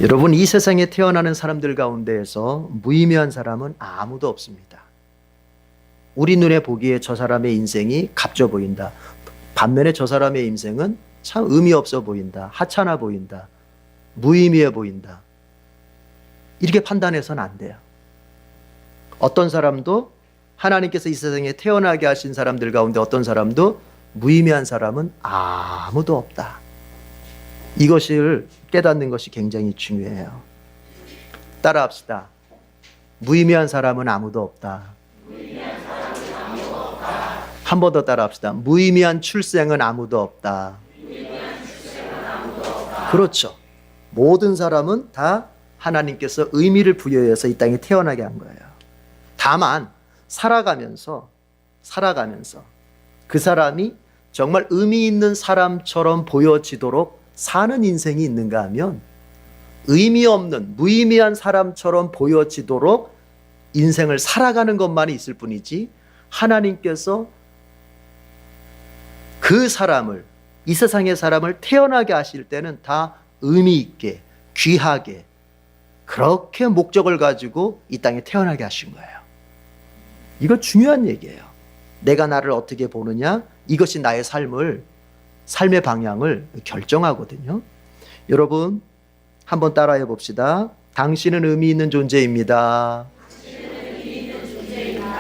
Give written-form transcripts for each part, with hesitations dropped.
여러분, 이 세상에 태어나는 사람들 가운데에서 무의미한 사람은 아무도 없습니다. 우리 눈에 보기에 저 사람의 인생이 값져 보인다. 반면에 저 사람의 인생은 참 의미 없어 보인다. 하찮아 보인다. 무의미해 보인다. 이렇게 판단해서는 안 돼요. 어떤 사람도 하나님께서 이 세상에 태어나게 하신 사람들 가운데 어떤 사람도 무의미한 사람은 아무도 없다. 이것을 깨닫는 것이 굉장히 중요해요. 따라합시다. 무의미한 사람은 아무도 없다. 한 번 더 따라합시다. 무의미한 출생은 아무도 없다. 그렇죠. 모든 사람은 다 하나님께서 의미를 부여해서 이 땅에 태어나게 한 거예요. 다만 살아가면서 그 사람이 정말 의미 있는 사람처럼 보여지도록 사는 인생이 있는가 하면 의미 없는 무의미한 사람처럼 보여지도록 인생을 살아가는 것만이 있을 뿐이지, 하나님께서 그 사람을, 이 세상의 사람을 태어나게 하실 때는 다 의미 있게, 귀하게, 그렇게 목적을 가지고 이 땅에 태어나게 하신 거예요. 이거 중요한 얘기예요. 내가 나를 어떻게 보느냐, 이것이 나의 삶의 방향을 결정하거든요. 여러분, 한번 따라해 봅시다. 당신은 의미 있는 존재입니다.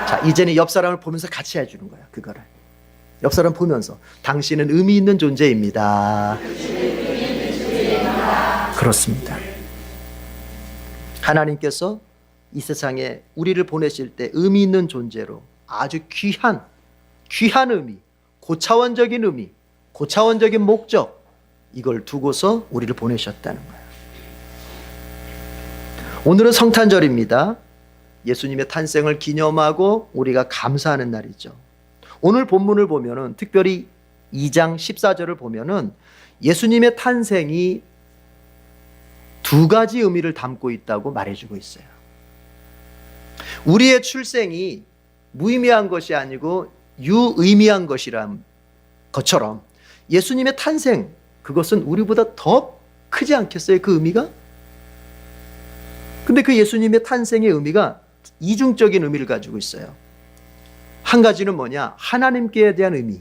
자, 이제는 옆 사람을 보면서 같이 해주는 거야. 그거를 옆 사람 보면서 당신은 의미 있는 존재입니다. 그렇습니다. 하나님께서 이 세상에 우리를 보내실 때 의미 있는 존재로 아주 귀한 의미, 고차원적인 의미, 고차원적인 목적, 이걸 두고서 우리를 보내셨다는 거예요. 오늘은 성탄절입니다. 예수님의 탄생을 기념하고 우리가 감사하는 날이죠. 오늘 본문을 보면은, 특별히 2장 14절을 보면은 예수님의 탄생이 두 가지 의미를 담고 있다고 말해주고 있어요. 우리의 출생이 무의미한 것이 아니고 유의미한 것이란 것처럼 예수님의 탄생, 그것은 우리보다 더 크지 않겠어요? 그 의미가? 근데 그 예수님의 탄생의 의미가 이중적인 의미를 가지고 있어요. 한 가지는 뭐냐? 하나님께 대한 의미.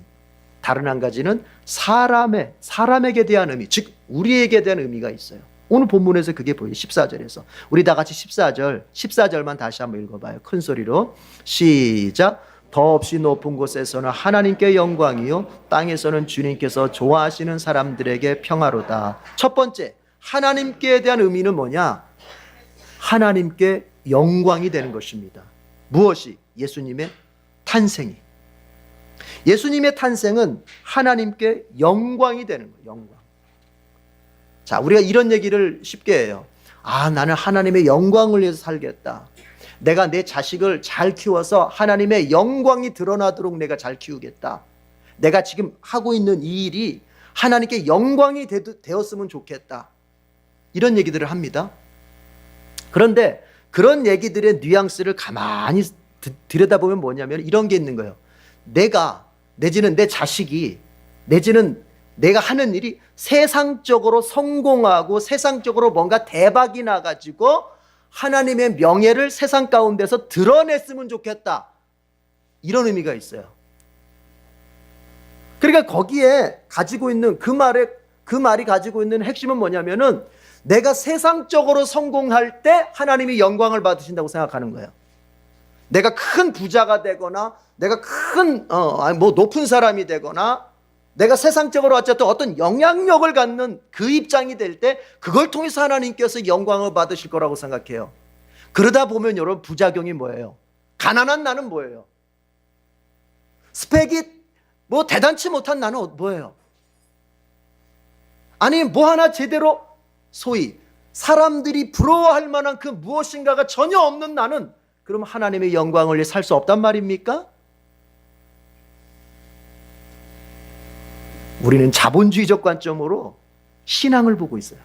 다른 한 가지는 사람에게 대한 의미, 즉 우리에게 대한 의미가 있어요. 오늘 본문에서 그게 보여요. 14절에서. 우리 다 같이 14절만 다시 한번 읽어봐요. 큰 소리로. 시작. 더없이 높은 곳에서는 하나님께 영광이요, 땅에서는 주님께서 좋아하시는 사람들에게 평화로다. 첫 번째, 하나님께 대한 의미는 뭐냐? 하나님께 영광이 되는 것입니다. 무엇이? 예수님의 탄생이. 예수님의 탄생은 하나님께 영광이 되는 거예요. 영광. 자, 우리가 이런 얘기를 쉽게 해요. 나는 하나님의 영광을 위해서 살겠다. 내가 내 자식을 잘 키워서 하나님의 영광이 드러나도록 내가 잘 키우겠다. 내가 지금 하고 있는 이 일이 하나님께 영광이 되었으면 좋겠다. 이런 얘기들을 합니다. 그런데 그런 얘기들의 뉘앙스를 가만히 들여다보면 뭐냐면 이런 게 있는 거예요. 내가, 내지는 내 자식이, 내지는 내가 하는 일이 세상적으로 성공하고 세상적으로 뭔가 대박이 나가지고 하나님의 명예를 세상 가운데서 드러냈으면 좋겠다. 이런 의미가 있어요. 그러니까 거기에 가지고 있는 그 말이 가지고 있는 핵심은 뭐냐면은 내가 세상적으로 성공할 때 하나님이 영광을 받으신다고 생각하는 거예요. 내가 큰 부자가 되거나 내가 높은 사람이 되거나 내가 세상적으로 어쨌든 어떤 영향력을 갖는 그 입장이 될 때 그걸 통해서 하나님께서 영광을 받으실 거라고 생각해요. 그러다 보면 여러분, 부작용이 뭐예요? 가난한 나는 뭐예요? 스펙이 대단치 못한 나는 뭐예요? 아니 하나 제대로 소위 사람들이 부러워할 만한 그 무엇인가가 전혀 없는 나는 그럼 하나님의 영광을 위해 살 수 없단 말입니까? 우리는 자본주의적 관점으로 신앙을 보고 있어요.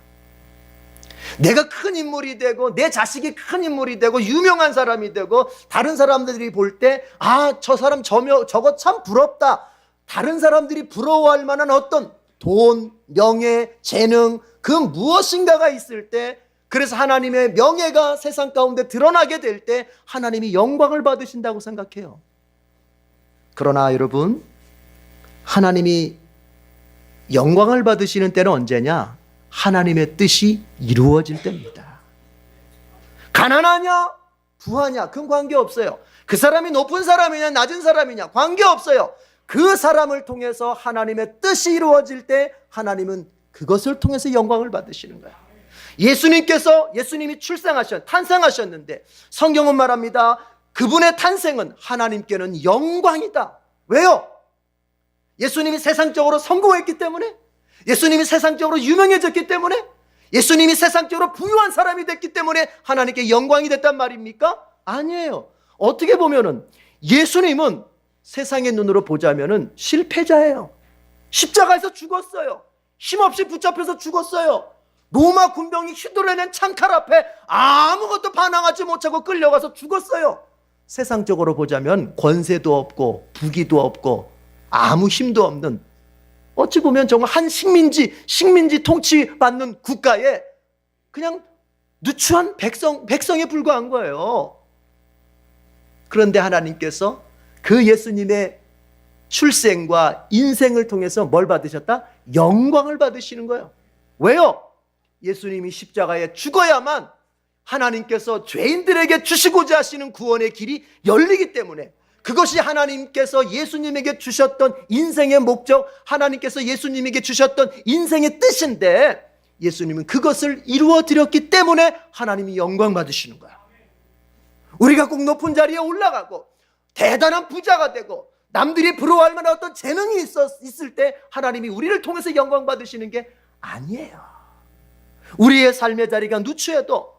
내가 큰 인물이 되고 내 자식이 큰 인물이 되고 유명한 사람이 되고 다른 사람들이 볼 때 저 사람 저거 참 부럽다. 다른 사람들이 부러워할 만한 어떤 돈, 명예, 재능, 그 무엇인가가 있을 때 그래서 하나님의 명예가 세상 가운데 드러나게 될 때 하나님이 영광을 받으신다고 생각해요. 그러나 여러분, 하나님이 영광을 받으시는 때는 언제냐? 하나님의 뜻이 이루어질 때입니다. 가난하냐? 부하냐? 그건 관계없어요. 그 사람이 높은 사람이냐 낮은 사람이냐? 관계없어요. 그 사람을 통해서 하나님의 뜻이 이루어질 때 하나님은 그것을 통해서 영광을 받으시는 거예요. 예수님이 탄생하셨는데 성경은 말합니다. 그분의 탄생은 하나님께는 영광이다. 왜요? 예수님이 세상적으로 성공했기 때문에? 예수님이 세상적으로 유명해졌기 때문에? 예수님이 세상적으로 부유한 사람이 됐기 때문에 하나님께 영광이 됐단 말입니까? 아니에요. 어떻게 보면은 예수님은 세상의 눈으로 보자면은 실패자예요. 십자가에서 죽었어요. 힘없이 붙잡혀서 죽었어요. 로마 군병이 휘둘러낸 창칼 앞에 아무것도 반항하지 못하고 끌려가서 죽었어요. 세상적으로 보자면 권세도 없고 부귀도 없고 아무 힘도 없는, 어찌 보면 정말 한 식민지 통치받는 국가에 그냥 누추한 백성에 불과한 거예요. 그런데 하나님께서 그 예수님의 출생과 인생을 통해서 뭘 받으셨다? 영광을 받으시는 거예요. 왜요? 예수님이 십자가에 죽어야만 하나님께서 죄인들에게 주시고자 하시는 구원의 길이 열리기 때문에, 그것이 하나님께서 예수님에게 주셨던 인생의 목적, 하나님께서 예수님에게 주셨던 인생의 뜻인데 예수님은 그것을 이루어 드렸기 때문에 하나님이 영광 받으시는 거야. 우리가 꼭 높은 자리에 올라가고 대단한 부자가 되고 남들이 부러워할 만한 어떤 재능이 있을 때 하나님이 우리를 통해서 영광 받으시는 게 아니에요. 우리의 삶의 자리가 누추해도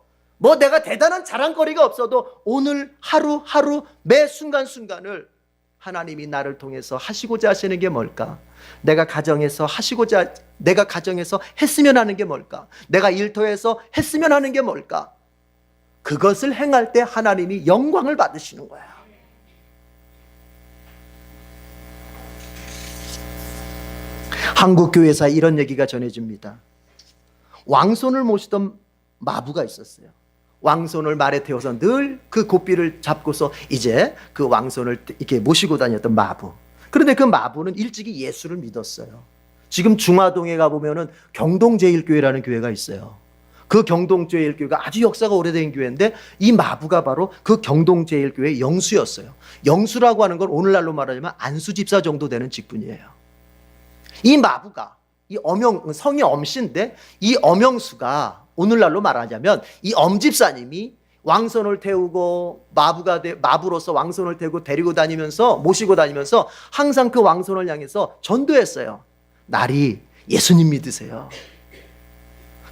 내가 대단한 자랑거리가 없어도 오늘 하루하루 매 순간순간을 하나님이 나를 통해서 하시고자 하시는 게 뭘까? 내가 가정에서 했으면 하는 게 뭘까? 내가 일터에서 했으면 하는 게 뭘까? 그것을 행할 때 하나님이 영광을 받으시는 거야. 한국 교회사에 이런 얘기가 전해집니다. 왕손을 모시던 마부가 있었어요. 왕손을 말에 태워서 늘 그 고삐를 잡고서 이제 그 왕손을 이렇게 모시고 다녔던 마부. 그런데 그 마부는 일찍이 예수를 믿었어요. 지금 중화동에 가보면은 경동제일교회라는 교회가 있어요. 그 경동제일교회가 아주 역사가 오래된 교회인데 이 마부가 바로 그 경동제일교회의 영수였어요. 영수라고 하는 건 오늘날로 말하자면 안수집사 정도 되는 직분이에요. 이 마부가, 성이 엄씨인데 이 엄영수가 오늘날로 말하자면 이 엄집사님이 왕손을 태우고 마부로서 왕손을 태우고 모시고 다니면서 항상 그 왕손을 향해서 전도했어요. 날이 예수님 믿으세요.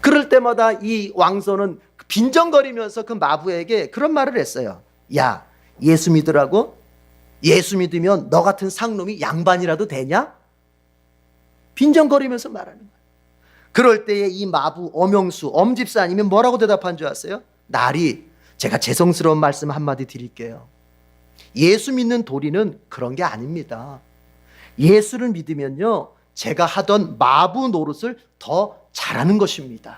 그럴 때마다 이 왕손은 빈정거리면서 그 마부에게 그런 말을 했어요. 야, 예수 믿으라고? 예수 믿으면 너 같은 상놈이 양반이라도 되냐? 빈정거리면서 말하는 거예요. 그럴 때에 이 마부 엄영수 엄집사님이 뭐라고 대답한 줄 아세요? 날이, 제가 죄송스러운 말씀 한마디 드릴게요. 예수 믿는 도리는 그런 게 아닙니다. 예수를 믿으면요, 제가 하던 마부 노릇을 더 잘하는 것입니다.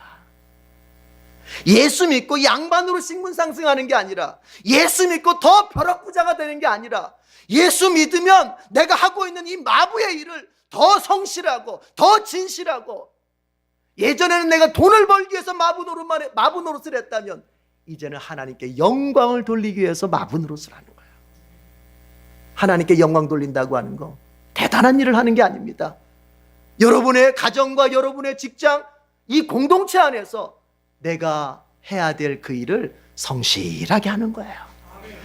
예수 믿고 양반으로 신분상승하는 게 아니라, 예수 믿고 더 벼락부자가 되는 게 아니라, 예수 믿으면 내가 하고 있는 이 마부의 일을 더 성실하고 더 진실하고, 예전에는 내가 돈을 벌기 위해서 마부 노릇을 했다면 이제는 하나님께 영광을 돌리기 위해서 마부 노릇을 하는 거예요. 하나님께 영광 돌린다고 하는 거 대단한 일을 하는 게 아닙니다. 여러분의 가정과 여러분의 직장, 이 공동체 안에서 내가 해야 될 그 일을 성실하게 하는 거예요.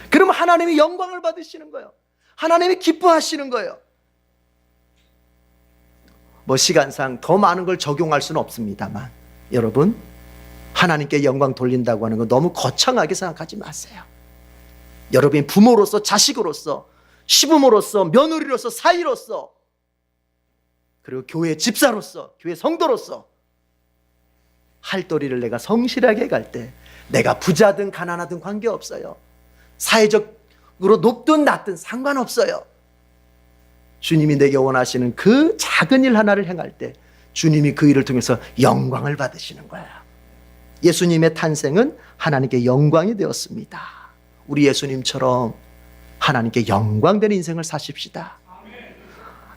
그러면 하나님이 영광을 받으시는 거예요. 하나님이 기뻐하시는 거예요. 시간상 더 많은 걸 적용할 수는 없습니다만, 여러분, 하나님께 영광 돌린다고 하는 거 너무 거창하게 생각하지 마세요. 여러분이 부모로서, 자식으로서, 시부모로서, 며느리로서, 사위로서, 그리고 교회 집사로서, 교회 성도로서 할 도리를 내가 성실하게 갈 때, 내가 부자든 가난하든 관계없어요. 사회적으로 높든 낮든 상관없어요. 주님이 내게 원하시는 그 작은 일 하나를 행할 때 주님이 그 일을 통해서 영광을 받으시는 거야. 예수님의 탄생은 하나님께 영광이 되었습니다. 우리 예수님처럼 하나님께 영광되는 인생을 사십시다.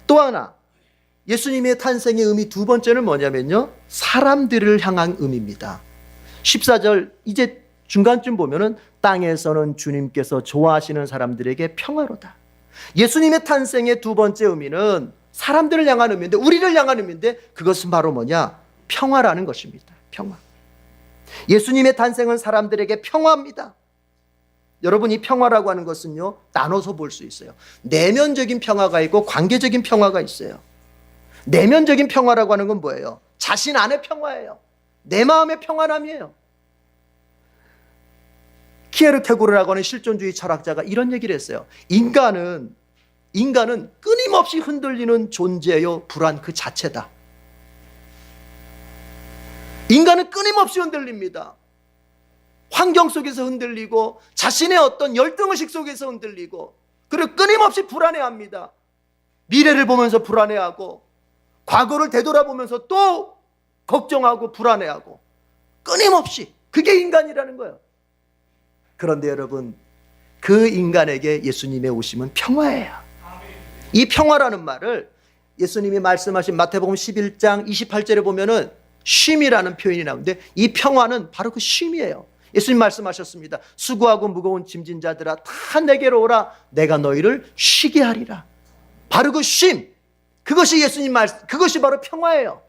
또 하나, 예수님의 탄생의 의미 두 번째는 뭐냐면요, 사람들을 향한 의미입니다. 14절 이제 중간쯤 보면은 땅에서는 주님께서 좋아하시는 사람들에게 평화로다. 예수님의 탄생의 두 번째 의미는 사람들을 향한 의미인데, 우리를 향한 의미인데, 그것은 바로 뭐냐? 평화라는 것입니다. 평화. 예수님의 탄생은 사람들에게 평화입니다. 여러분, 이 평화라고 하는 것은요, 나눠서 볼 수 있어요. 내면적인 평화가 있고 관계적인 평화가 있어요. 내면적인 평화라고 하는 건 뭐예요? 자신 안의 평화예요. 내 마음의 평안함이에요. 키에르케고르라고 하는 실존주의 철학자가 이런 얘기를 했어요. 인간은 끊임없이 흔들리는 존재요, 불안 그 자체다. 인간은 끊임없이 흔들립니다. 환경 속에서 흔들리고, 자신의 어떤 열등의식 속에서 흔들리고, 그리고 끊임없이 불안해합니다. 미래를 보면서 불안해하고, 과거를 되돌아보면서 또 걱정하고 불안해하고, 끊임없이. 그게 인간이라는 거예요. 그런데 여러분, 그 인간에게 예수님의 오심은 평화예요. 이 평화라는 말을 예수님이 말씀하신 마태복음 11장 28절에 보면은 쉼이라는 표현이 나오는데, 이 평화는 바로 그 쉼이에요. 예수님 말씀하셨습니다. 수고하고 무거운 짐진 자들아, 다 내게로 오라. 내가 너희를 쉬게 하리라. 바로 그 쉼, 그것이 예수님 말씀, 그것이 바로 평화예요.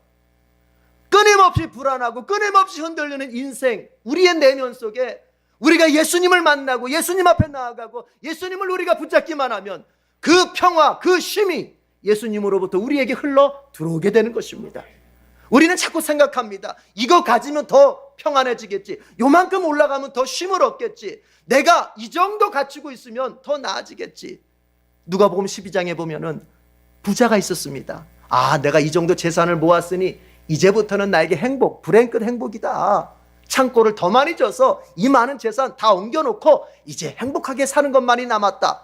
끊임없이 불안하고 끊임없이 흔들리는 인생, 우리의 내면 속에 우리가 예수님을 만나고 예수님 앞에 나아가고 예수님을 우리가 붙잡기만 하면 그 평화, 그 쉼이 예수님으로부터 우리에게 흘러 들어오게 되는 것입니다. 우리는 자꾸 생각합니다. 이거 가지면 더 평안해지겠지. 요만큼 올라가면 더 쉼을 얻겠지. 내가 이 정도 갖추고 있으면 더 나아지겠지. 누가복음 12장에 보면은 부자가 있었습니다. 아, 내가 이 정도 재산을 모았으니 이제부터는 나에게 행복, 불행 끝 행복이다. 창고를 더 많이 져서 이 많은 재산 다 옮겨놓고 이제 행복하게 사는 것만이 남았다.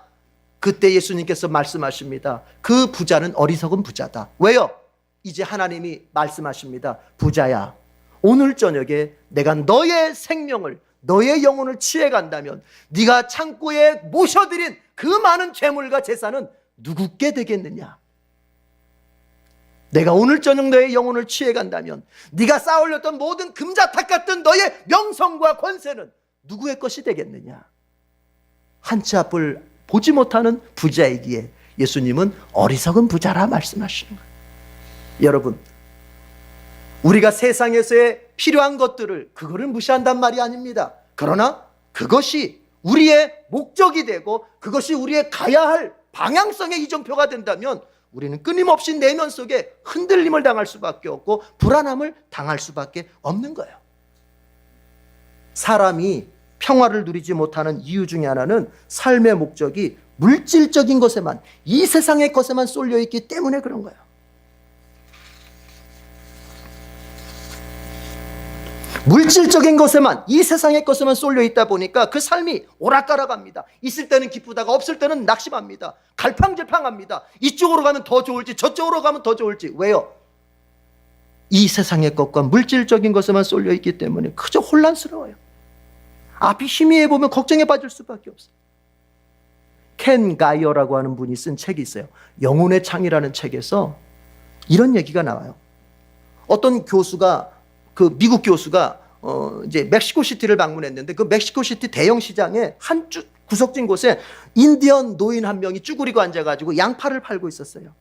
그때 예수님께서 말씀하십니다. 그 부자는 어리석은 부자다. 왜요? 이제 하나님이 말씀하십니다. 부자야, 오늘 저녁에 내가 너의 생명을, 너의 영혼을 취해간다면 네가 창고에 모셔드린 그 많은 재물과 재산은 누구께 되겠느냐? 내가 오늘 저녁 너의 영혼을 취해간다면 네가 쌓아올렸던 모든 금자탑 같은 너의 명성과 권세는 누구의 것이 되겠느냐? 한치 앞을 보지 못하는 부자이기에 예수님은 어리석은 부자라 말씀하시는 거예요. 여러분, 우리가 세상에서의 필요한 것들을, 그거를 무시한단 말이 아닙니다. 그러나 그것이 우리의 목적이 되고 그것이 우리의 가야 할 방향성의 이정표가 된다면 우리는 끊임없이 내면 속에 흔들림을 당할 수밖에 없고 불안함을 당할 수밖에 없는 거예요. 사람이 평화를 누리지 못하는 이유 중에 하나는 삶의 목적이 물질적인 것에만, 이 세상의 것에만 쏠려 있기 때문에 그런 거예요. 물질적인 것에만, 이 세상의 것에만 쏠려 있다 보니까 그 삶이 오락가락합니다. 있을 때는 기쁘다가 없을 때는 낙심합니다. 갈팡질팡합니다. 이쪽으로 가면 더 좋을지 저쪽으로 가면 더 좋을지. 왜요? 이 세상의 것과 물질적인 것에만 쏠려 있기 때문에 그저 혼란스러워요. 앞이 희미해 보면 걱정에 빠질 수밖에 없어요. 켄 가이어라고 하는 분이 쓴 책이 있어요. 영혼의 창이라는 책에서 이런 얘기가 나와요. 어떤 교수가, 그 미국 교수가 이제 멕시코시티를 방문했는데 그 멕시코시티 대형 시장에 한 구석진 곳에 인디언 노인 한 명이 쭈그리고 앉아가지고 양파를 팔고 있었어요.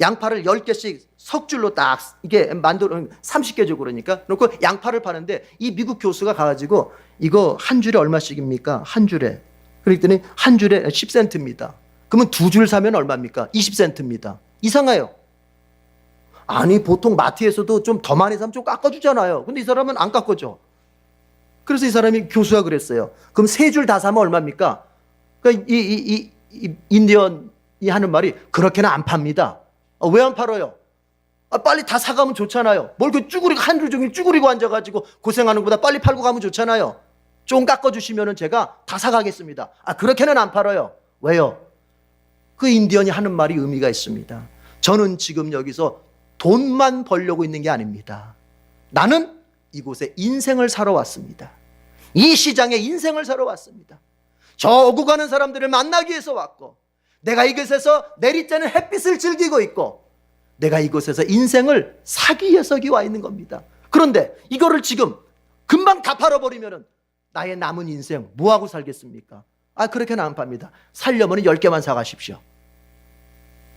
양파를 10개씩 석줄로 딱 이게 만들어 30개 주고 그러니까 그리고 양파를 파는데 이 미국 교수가 가가지고 이거 한 줄에 얼마씩입니까? 한 줄에. 그랬더니 한 줄에 10센트입니다. 그러면 두 줄 사면 얼마입니까? 20센트입니다. 이상해요. 아니, 보통 마트에서도 좀 더 많이 사면 좀 깎아주잖아요. 근데 이 사람은 안 깎아줘. 그래서 이 사람이 교수가 그랬어요. 그럼 세 줄 다 사면 얼마입니까? 그러니까 이 인디언이 하는 말이, 그렇게는 안 팝니다. 왜 안 팔아요? 빨리 다 사가면 좋잖아요. 뭘 그 쭈그리고 하루 종일 쭈그리고 앉아가지고 고생하는 것보다 빨리 팔고 가면 좋잖아요. 좀 깎아주시면 제가 다 사가겠습니다. 그렇게는 안 팔아요. 왜요? 그 인디언이 하는 말이 의미가 있습니다. 저는 지금 여기서 돈만 벌려고 있는 게 아닙니다. 나는 이곳에 인생을 사러 왔습니다. 이 시장에 인생을 사러 왔습니다. 저 오고 가는 사람들을 만나기 위해서 왔고, 내가 이곳에서 내리쬐는 햇빛을 즐기고 있고, 내가 이곳에서 인생을 사기 위해서 여기 와 있는 겁니다. 그런데 이거를 지금 금방 다 팔아버리면 나의 남은 인생 뭐하고 살겠습니까? 그렇게는 안 팝니다. 살려면 10개만 사가십시오.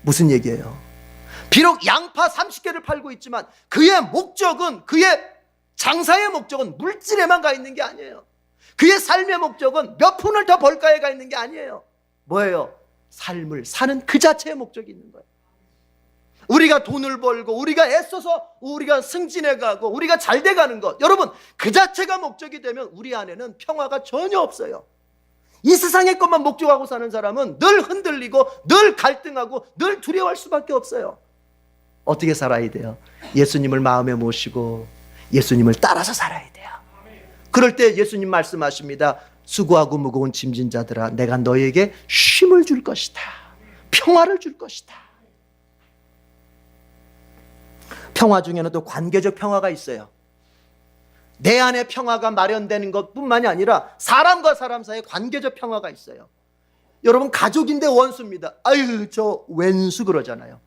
무슨 얘기예요? 비록 양파 30개를 팔고 있지만 그의 목적은, 그의 장사의 목적은 물질에만 가 있는 게 아니에요. 그의 삶의 목적은 몇 푼을 더 벌까에 가 있는 게 아니에요. 뭐예요? 삶을 사는 그 자체의 목적이 있는 거예요. 우리가 돈을 벌고, 우리가 애써서 우리가 승진해 가고, 우리가 잘 돼 가는 것, 여러분, 그 자체가 목적이 되면 우리 안에는 평화가 전혀 없어요. 이 세상의 것만 목적하고 사는 사람은 늘 흔들리고, 늘 갈등하고, 늘 두려워할 수밖에 없어요. 어떻게 살아야 돼요? 예수님을 마음에 모시고 예수님을 따라서 살아야 돼요. 그럴 때 예수님 말씀하십니다. 수고하고 무거운 짐진 자들아, 내가 너에게 쉼을 줄 것이다. 평화를 줄 것이다. 평화 중에는 또 관계적 평화가 있어요. 내 안에 평화가 마련되는 것뿐만이 아니라 사람과 사람 사이에 관계적 평화가 있어요. 여러분, 가족인데 원수입니다. 저 왼수 그러잖아요.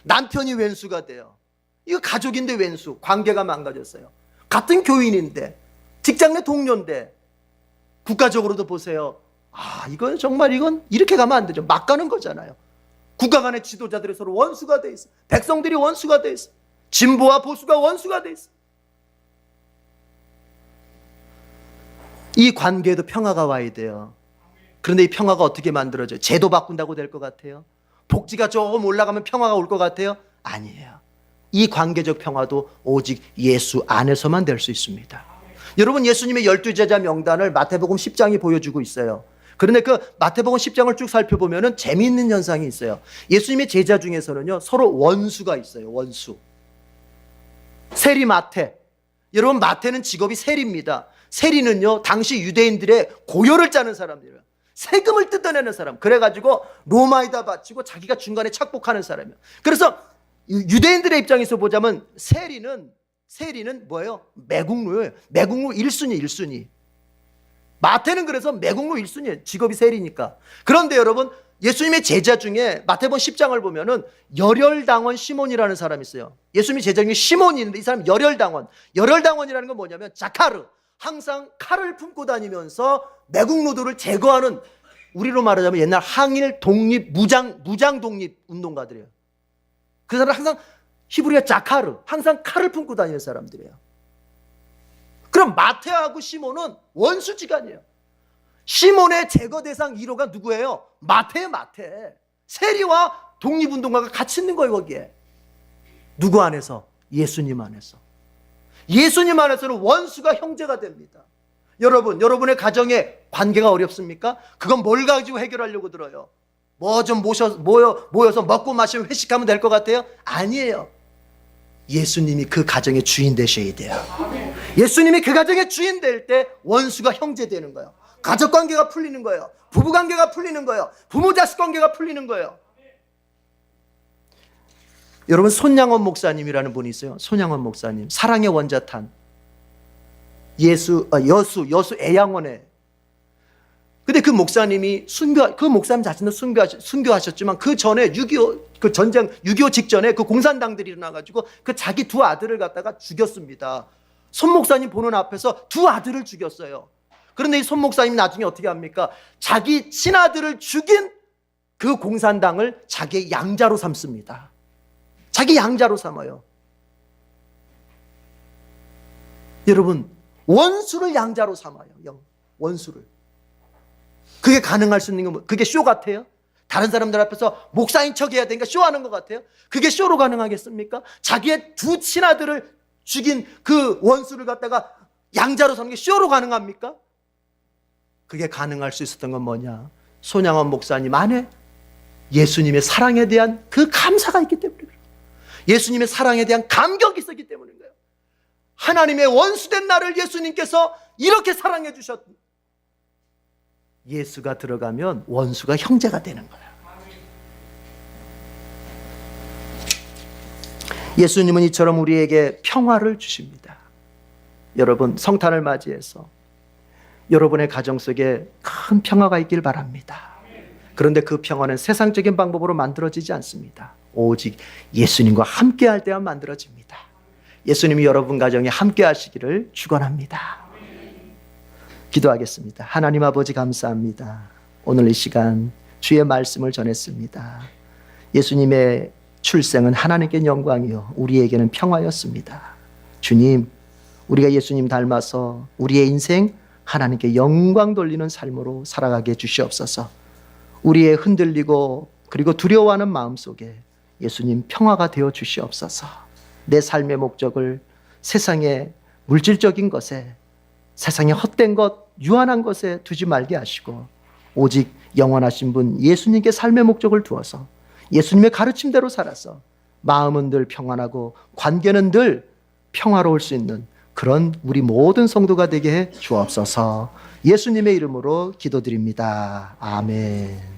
남편이 왼수가 돼요. 이거 가족인데 왼수, 관계가 망가졌어요. 같은 교인인데, 직장 내 동료인데, 국가적으로도 보세요. 이건 정말, 이건 이렇게 가면 안 되죠. 막 가는 거잖아요. 국가 간의 지도자들이 서로 원수가 돼 있어. 백성들이 원수가 돼 있어. 진보와 보수가 원수가 돼 있어. 이 관계에도 평화가 와야 돼요. 그런데 이 평화가 어떻게 만들어져요? 제도 바꾼다고 될 것 같아요? 복지가 조금 올라가면 평화가 올 것 같아요? 아니에요. 이 관계적 평화도 오직 예수 안에서만 될 수 있습니다. 여러분, 예수님의 12제자 명단을 마태복음 10장이 보여주고 있어요. 그런데 그 마태복음 10장을 쭉 살펴보면 재미있는 현상이 있어요. 예수님의 제자 중에서는요, 서로 원수가 있어요. 원수. 세리 마태. 여러분, 마태는 직업이 세리입니다. 세리는요, 당시 유대인들의 고요를 짜는 사람들이에요. 세금을 뜯어내는 사람. 그래가지고 로마에다 바치고 자기가 중간에 착복하는 사람이에요. 그래서 유대인들의 입장에서 보자면 세리는 뭐예요? 매국노예요. 매국노 1순위. 마태는 그래서 매국노 1순위예요. 직업이 세리니까. 그런데 여러분, 예수님의 제자 중에 마태복음 10장을 보면은 열혈당원 시몬이라는 사람이 있어요. 예수님의 제자 중에 시몬이 있는데 이 사람이 열혈당원. 열혈당원이라는 건 뭐냐면 자카르. 항상 칼을 품고 다니면서 매국노들을 제거하는, 우리로 말하자면 옛날 항일 독립 무장 독립 운동가들이에요. 그 사람 항상 히브리어 자카르, 항상 칼을 품고 다니는 사람들이에요. 그럼 마태하고 시몬은 원수지간이에요. 시몬의 제거 대상 1호가 누구예요? 마태예요. 마태. 세리와 독립운동가가 같이 있는 거예요. 거기에. 누구 안에서? 예수님 안에서. 예수님 안에서는 원수가 형제가 됩니다. 여러분, 여러분의 가정에 관계가 어렵습니까? 그건 뭘 가지고 해결하려고 들어요? 뭐 좀 모여서 먹고 마시면 회식하면 될 것 같아요? 아니에요. 예수님이 그 가정의 주인 되셔야 돼요. 예수님이 그 가정의 주인 될 때 원수가 형제 되는 거예요. 가족 관계가 풀리는 거예요. 부부 관계가 풀리는 거예요. 부모 자식 관계가 풀리는 거예요. 여러분, 손양원 목사님이라는 분이 있어요. 손양원 목사님, 사랑의 원자탄, 여수 애양원에. 근데 그 목사님이 그 목사님 자신도 순교하셨지만 그 전에 6.25 전쟁, 6.25 직전에 그 공산당들이 일어나가지고 그 자기 두 아들을 갖다가 죽였습니다. 손 목사님 보는 앞에서 두 아들을 죽였어요. 그런데 이 손 목사님이 나중에 어떻게 합니까? 자기 친아들을 죽인 그 공산당을 자기의 양자로 삼습니다. 자기 양자로 삼아요. 여러분, 원수를 양자로 삼아요. 원수를. 그게 가능할 수 있는 건 그게 쇼 같아요? 다른 사람들 앞에서 목사인 척 해야 되니까 쇼하는 것 같아요? 그게 쇼로 가능하겠습니까? 자기의 두 친아들을 죽인 그 원수를 갖다가 양자로 삼는 게 쇼로 가능합니까? 그게 가능할 수 있었던 건 뭐냐? 손양원 목사님 안에 예수님의 사랑에 대한 그 감사가 있기 때문에, 예수님의 사랑에 대한 감격이 있었기 때문인 거예요. 하나님의 원수된 나를 예수님께서 이렇게 사랑해 주셨. 예수가 들어가면 원수가 형제가 되는 거예요. 예수님은 이처럼 우리에게 평화를 주십니다. 여러분 성탄을 맞이해서 여러분의 가정 속에 큰 평화가 있길 바랍니다. 그런데 그 평화는 세상적인 방법으로 만들어지지 않습니다. 오직 예수님과 함께 할 때만 만들어집니다. 예수님이 여러분 가정에 함께 하시기를 축원합니다. 기도하겠습니다. 하나님 아버지 감사합니다. 오늘 이 시간 주의 말씀을 전했습니다. 예수님의 출생은 하나님께 영광이요 우리에게는 평화였습니다. 주님, 우리가 예수님 닮아서 우리의 인생 하나님께 영광 돌리는 삶으로 살아가게 해주시옵소서. 우리의 흔들리고 그리고 두려워하는 마음속에 예수님 평화가 되어 주시옵소서. 내 삶의 목적을 세상의 물질적인 것에, 세상의 헛된 것, 유한한 것에 두지 말게 하시고 오직 영원하신 분 예수님께 삶의 목적을 두어서 예수님의 가르침대로 살아서 마음은 늘 평안하고 관계는 늘 평화로울 수 있는 그런 우리 모든 성도가 되게 해 주옵소서. 예수님의 이름으로 기도드립니다. 아멘.